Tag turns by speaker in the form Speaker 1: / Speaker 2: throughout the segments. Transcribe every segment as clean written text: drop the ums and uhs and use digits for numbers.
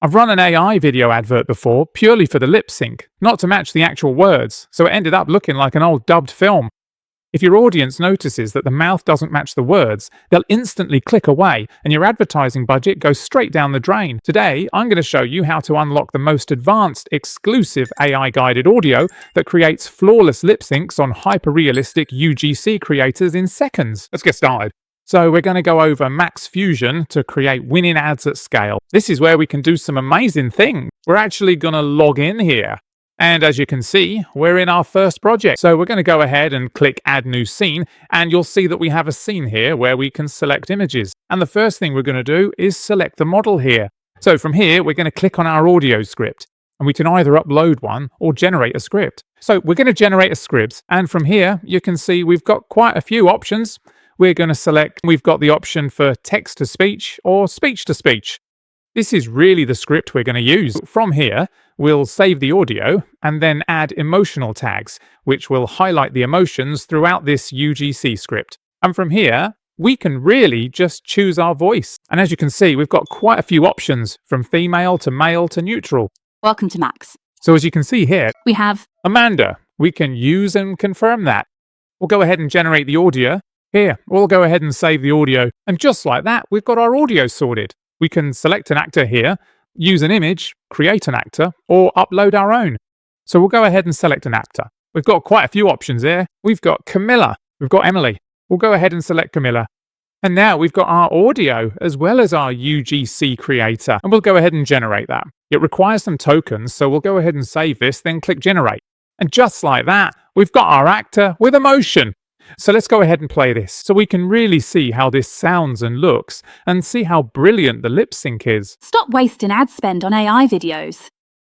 Speaker 1: I've run an AI video advert before purely for the lip sync, not to match the actual words, so it ended up looking like an old dubbed film. If your audience notices that the mouth doesn't match the words, they'll instantly click away and your advertising budget goes straight down the drain. Today, I'm going to show you how to unlock the most advanced, exclusive AI-guided audio that creates flawless lip syncs on hyper-realistic UGC creators in seconds. Let's get started. So we're going to go over Max Fusion to create winning ads at scale. This is where we can do some amazing things. We're actually going to log in here. And as you can see, we're in our first project. So we're going to go ahead and click Add New Scene, and you'll see that we have a scene here where we can select images. And the first thing we're going to do is select the model here. So from here, we're going to click on our audio script, and we can either upload one or generate a script. So we're going to generate a script, and from here, you can see we've got quite a few options. We're going to select, we've got the option for text-to-speech or speech-to-speech. This is really the script we're going to use. From here, we'll save the audio and then add emotional tags, which will highlight the emotions throughout this UGC script. And from here, we can really just choose our voice. And as you can see, we've got quite a few options from female to male to neutral.
Speaker 2: Welcome to Max.
Speaker 1: So as you can see here,
Speaker 2: We have
Speaker 1: Amanda. We can use and confirm that. We'll go ahead and generate the audio. Here, we'll go ahead and save the audio. And just like that, we've got our audio sorted. We can select an actor here, use an image, create an actor, or upload our own. So we'll go ahead and select an actor. We've got quite a few options here. We've got Camilla. We've got Emily. We'll go ahead and select Camilla. And now we've got our audio as well as our UGC creator. And we'll go ahead and generate that. It requires some tokens, so we'll go ahead and save this, then click Generate. And just like that, we've got our actor with emotion. So let's go ahead and play this so we can really see how this sounds and looks and see how brilliant the lip sync is.
Speaker 2: Stop wasting ad spend on AI videos.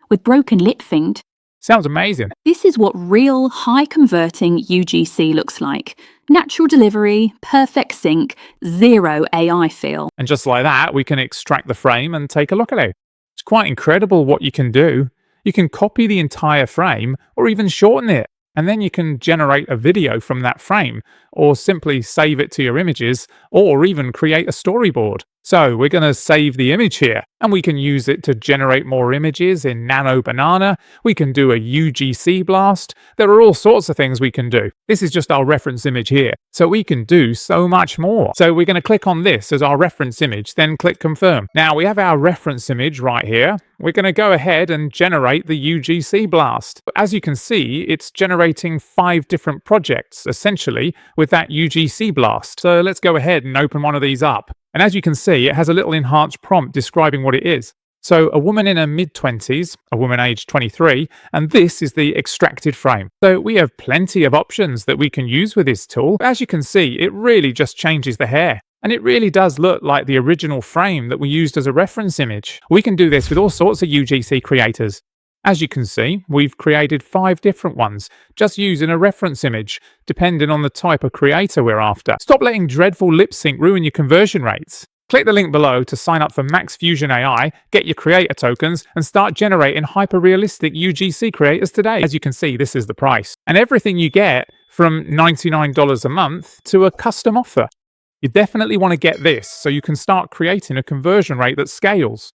Speaker 2: With broken lip sync,
Speaker 1: Sounds amazing.
Speaker 2: this is what real high-converting UGC looks like. Natural delivery, perfect sync, zero AI feel.
Speaker 1: And just like that, we can extract the frame and take a look at it. It's quite incredible what you can do. You can copy the entire frame or even shorten it. And then you can generate a video from that frame, or simply save it to your images, or even create a storyboard. So we're going to save the image here, and we can use it to generate more images in Nano Banana. We can do a UGC blast. There are all sorts of things we can do. This is just our reference image here, so we can do so much more. So we're going to click on this as our reference image, then click Confirm. Now we have our reference image right here. We're going to go ahead and generate the UGC blast. As you can see, it's generating 5 different projects, essentially, with that UGC blast. So let's go ahead and open one of these up. And as you can see, it has a little enhanced prompt describing what it is. So a woman in her mid-20s, a woman aged 23, and this is the extracted frame. So we have plenty of options that we can use with this tool. As you can see, it really just changes the hair. And it really does look like the original frame that we used as a reference image. We can do this with all sorts of UGC creators. As you can see, we've created 5 different ones, just using a reference image, depending on the type of creator we're after. Stop letting dreadful lip sync ruin your conversion rates. Click the link below to sign up for Max Fusion AI, get your creator tokens, and start generating hyper-realistic UGC creators today. As you can see, this is the price. And everything you get from $99 a month to a custom offer. You definitely want to get this so you can start creating a conversion rate that scales.